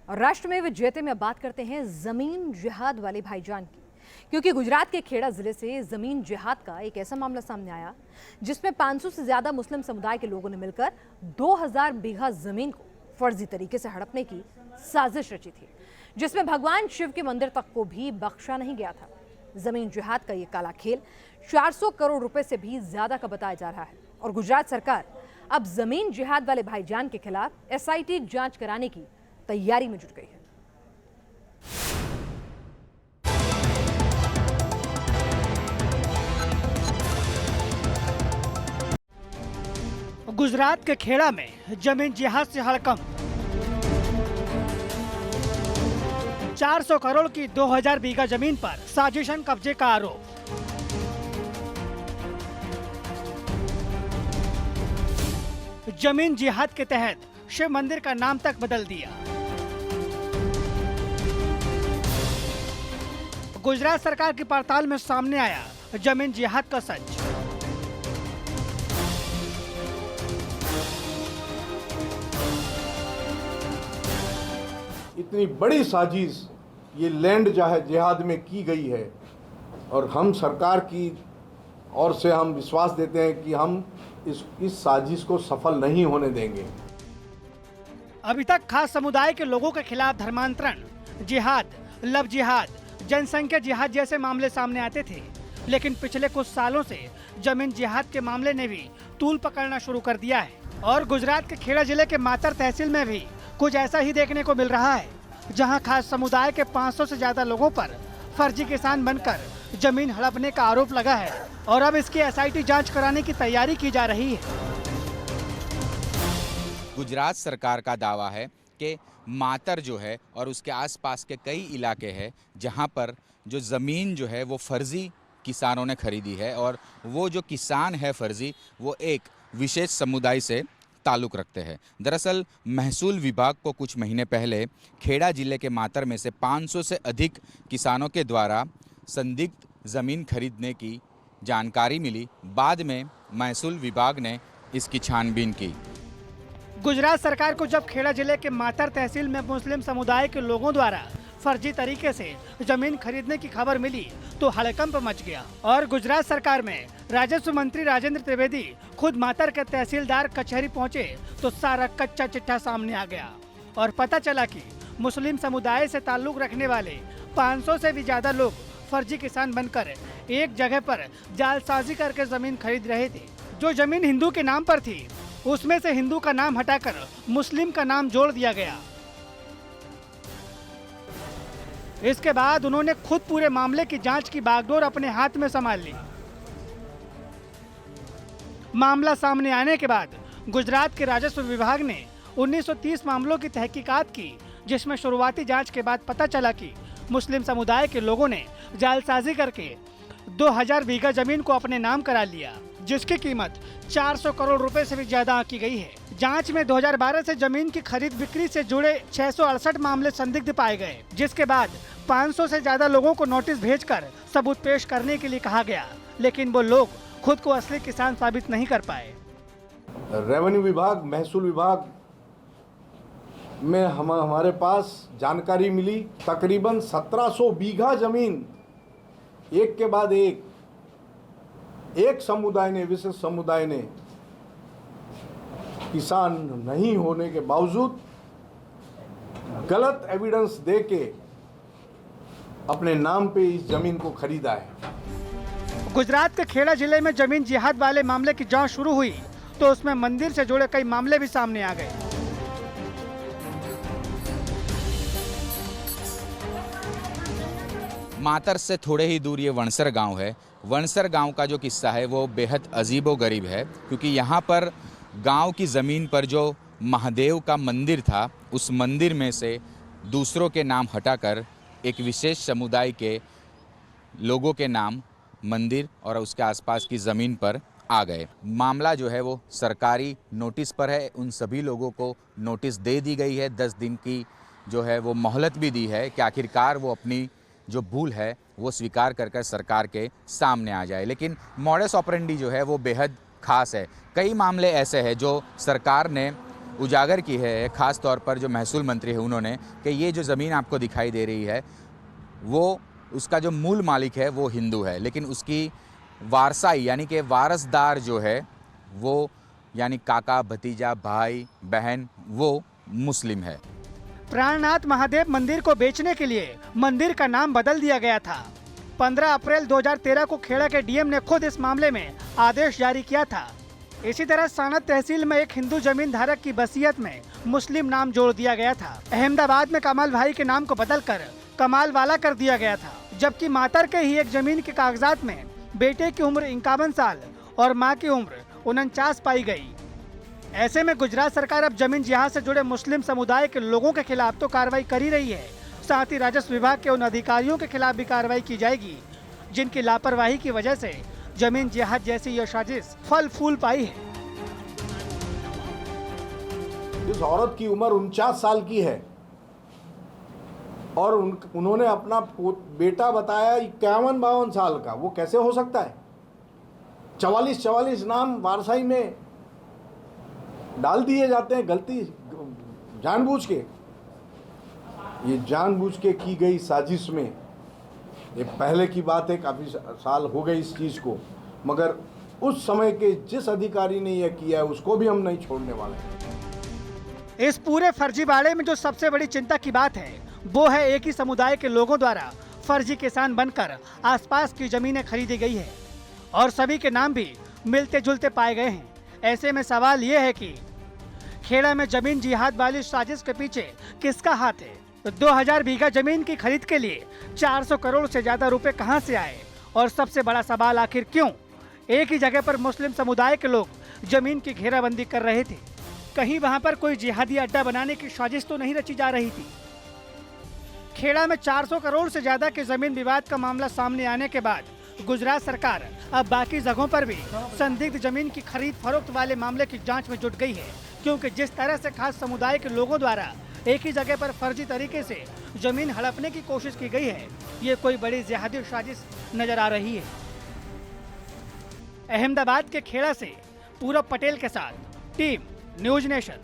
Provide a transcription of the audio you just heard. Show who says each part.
Speaker 1: और राष्ट्र में विजेते में बात करते हैं जमीन जिहाद वाले भाईजान की, क्योंकि गुजरात के खेड़ा जिले से जमीन जिहाद का एक ऐसा मामला सामने आया जिसमें 500 से ज्यादा मुस्लिम समुदाय के लोगों ने मिलकर 2000 बीघा जमीन को फर्जी तरीके से हड़पने की साजिश रची थी, जिसमें भगवान शिव के मंदिर तक को भी बख्शा नहीं गया था। जमीन जिहाद का ये काला खेल 400 करोड़ रुपए से भी ज्यादा का बताया जा रहा है और गुजरात सरकार अब जमीन जिहाद वाले भाईजान के खिलाफ एसआईटी जांच कराने की तैयारी में जुट गई है।
Speaker 2: गुजरात के खेड़ा में जमीन जिहाद से हड़कंप। 400 करोड़ की 2000 बीघा जमीन पर साजिशन कब्जे का आरोप। जमीन जिहाद के तहत शिव मंदिर का नाम तक बदल दिया। गुजरात सरकार की पड़ताल में सामने आया जमीन जिहाद का सच।
Speaker 3: इतनी बड़ी साजिश ये लैंड जिहाद में की गई है और हम सरकार की ओर से हम विश्वास देते हैं कि हम इस साजिश को सफल नहीं होने देंगे।
Speaker 2: अभी तक खास समुदाय के लोगों के खिलाफ धर्मांतरण, जिहाद, लव जिहाद, जनसंख्या जिहाद जैसे मामले सामने आते थे, लेकिन पिछले कुछ सालों से जमीन जिहाद के मामले ने भी तूल पकड़ना शुरू कर दिया है और गुजरात के खेड़ा जिले के मातर तहसील में भी कुछ ऐसा ही देखने को मिल रहा है, जहां खास समुदाय के 500 से ज्यादा लोगों पर फर्जी किसान बनकर जमीन हड़पने का आरोप लगा है और अब इसकी एसआईटी जांच कराने की तैयारी की जा रही है।
Speaker 4: गुजरात सरकार का दावा है कि मातर जो है और उसके आसपास के कई इलाके हैं जहां पर जो ज़मीन जो है वो फर्जी किसानों ने खरीदी है और वो जो किसान है फर्जी वो एक विशेष समुदाय से ताल्लुक़ रखते हैं। दरअसल महसूल विभाग को कुछ महीने पहले खेड़ा जिले के मातर में से 500 से अधिक किसानों के द्वारा संदिग्ध ज़मीन खरीदने की जानकारी मिली। बाद में महसूल विभाग ने इसकी छानबीन की।
Speaker 2: गुजरात सरकार को जब खेड़ा जिले के मातर तहसील में मुस्लिम समुदाय के लोगों द्वारा फर्जी तरीके से जमीन खरीदने की खबर मिली तो हड़कंप मच गया और गुजरात सरकार में राजस्व मंत्री राजेंद्र त्रिवेदी खुद मातर के तहसीलदार कचहरी पहुंचे तो सारा कच्चा चिट्ठा सामने आ गया और पता चला कि मुस्लिम समुदाय से ताल्लुक रखने वाले 500 से भी ज्यादा लोग फर्जी किसान बनकर एक जगह पर जालसाजी करके जमीन खरीद रहे थे। जो जमीन हिंदू के नाम पर थी उसमें से हिंदू का नाम हटाकर मुस्लिम का नाम जोड़ दिया गया। इसके बाद उन्होंने खुद पूरे मामले की जांच की बागडोर अपने हाथ में संभाल ली। मामला सामने आने के बाद गुजरात के राजस्व विभाग ने 1930 मामलों की तहकीकात की, जिसमें शुरुआती जांच के बाद पता चला कि मुस्लिम समुदाय के लोगों ने जालसाजी करके 2000 बीघा जमीन को अपने नाम करा लिया, जिसकी कीमत 400 करोड़ रुपए से भी ज्यादा आंकी गई है। जांच में 2012 से जमीन की खरीद बिक्री से जुड़े 668 मामले संदिग्ध पाए गए, जिसके बाद 500 से ज्यादा लोगों को नोटिस भेजकर सबूत पेश करने के लिए कहा गया, लेकिन वो लोग खुद को असली किसान साबित नहीं कर पाए।
Speaker 3: रेवेन्यू विभाग, महसूल विभाग में हमारे पास जानकारी मिली तकरीबन 1700 बीघा जमीन एक के बाद एक समुदाय ने, विशेष समुदाय ने किसान नहीं होने के बावजूद गलत एविडेंस देके अपने नाम पे इस जमीन को खरीदा है।
Speaker 2: गुजरात के खेड़ा जिले में जमीन जिहाद वाले मामले की जांच शुरू हुई तो उसमें मंदिर से जुड़े कई मामले भी सामने आ गए।
Speaker 4: मातर से थोड़े ही दूर ये वनसर गांव है। वनसर गांव का जो किस्सा है वो बेहद अजीबोगरीब है, क्योंकि यहाँ पर गांव की ज़मीन पर जो महादेव का मंदिर था उस मंदिर में से दूसरों के नाम हटाकर एक विशेष समुदाय के लोगों के नाम मंदिर और उसके आसपास की ज़मीन पर आ गए। मामला जो है वो सरकारी नोटिस पर है। उन सभी लोगों को नोटिस दे दी गई है, 10 दिन की जो है वो मोहलत भी दी है कि आखिरकार वो अपनी जो भूल है वो स्वीकार कर सरकार के सामने आ जाए। लेकिन मॉडस ऑपरेंडी जो है वो बेहद खास है। कई मामले ऐसे हैं जो सरकार ने उजागर की है, ख़ास तौर पर जो महसूल मंत्री है उन्होंने, कि ये जो ज़मीन आपको दिखाई दे रही है वो उसका जो मूल मालिक है वो हिंदू है, लेकिन उसकी वारसाई यानी कि वारसदार जो है वो यानी काका, भतीजा, भाई, बहन वो मुस्लिम है।
Speaker 2: प्राणनाथ महादेव मंदिर को बेचने के लिए मंदिर का नाम बदल दिया गया था। 15 अप्रैल 2013 को खेड़ा के डीएम ने खुद इस मामले में आदेश जारी किया था। इसी तरह सानत तहसील में एक हिंदू जमीन धारक की वसीयत में मुस्लिम नाम जोड़ दिया गया था। अहमदाबाद में कमाल भाई के नाम को बदलकर कमाल वाला कर दिया गया था, जबकि मातर के ही एक जमीन के कागजात में बेटे की उम्र 51 साल और मां की उम्र 49 पाई गई। ऐसे में गुजरात सरकार अब जमीन जिहाद से जुड़े मुस्लिम समुदाय के लोगों के खिलाफ तो कार्रवाई कर ही रही है, साथ ही राजस्व विभाग के उन अधिकारियों के खिलाफ भी कार्रवाई की जाएगी जिनकी लापरवाही की वजह से जमीन जिहाद जैसी यह साजिश फल फूल पाई है।
Speaker 3: इस औरत की उम्र 49 साल की है और उन्होंने अपना बेटा बताया 51-52 साल का। वो कैसे हो सकता है? 44 नाम वारसाई में डाल दिए जाते हैं, गलती जानबूझ के। ये जानबूझ के की गई साजिश में, ये पहले की बात है, काफ़ी साल हो गए इस चीज़ को, मगर उस समय के जिस अधिकारी ने यह किया है उसको भी हम नहीं छोड़ने वाले।
Speaker 2: इस पूरे फर्जीवाड़े में जो सबसे बड़ी चिंता की बात है वो है एक ही समुदाय के लोगों द्वारा फर्जी किसान बनकर आसपास की जमीनें खरीदी गई है और सभी के नाम भी मिलते जुलते पाए गए हैं। ऐसे में सवाल ये है कि खेड़ा में जमीन जिहाद वाली साजिश के पीछे किसका हाथ है? 2000 बीघा जमीन की खरीद के लिए 400 करोड़ से ज्यादा रुपए कहां से आए? और सबसे बड़ा सवाल आखिर क्यों एक ही जगह पर मुस्लिम समुदाय के लोग जमीन की घेराबंदी कर रहे थे? कहीं वहां पर कोई जिहादी अड्डा बनाने की साजिश तो नहीं रची जा रही थी? खेड़ा में 400 करोड़ से ज्यादा के जमीन विवाद का मामला सामने आने के बाद गुजरात सरकार अब बाकी जगहों पर भी संदिग्ध जमीन की खरीद फरोख्त वाले मामले की जांच में जुट गई है, क्योंकि जिस तरह से खास समुदाय के लोगों द्वारा एक ही जगह पर फर्जी तरीके से जमीन हड़पने की कोशिश की गई है, ये कोई बड़ी जिहादी साजिश नजर आ रही है। अहमदाबाद के खेड़ा से पूरब पटेल के साथ टीम न्यूज नेशन।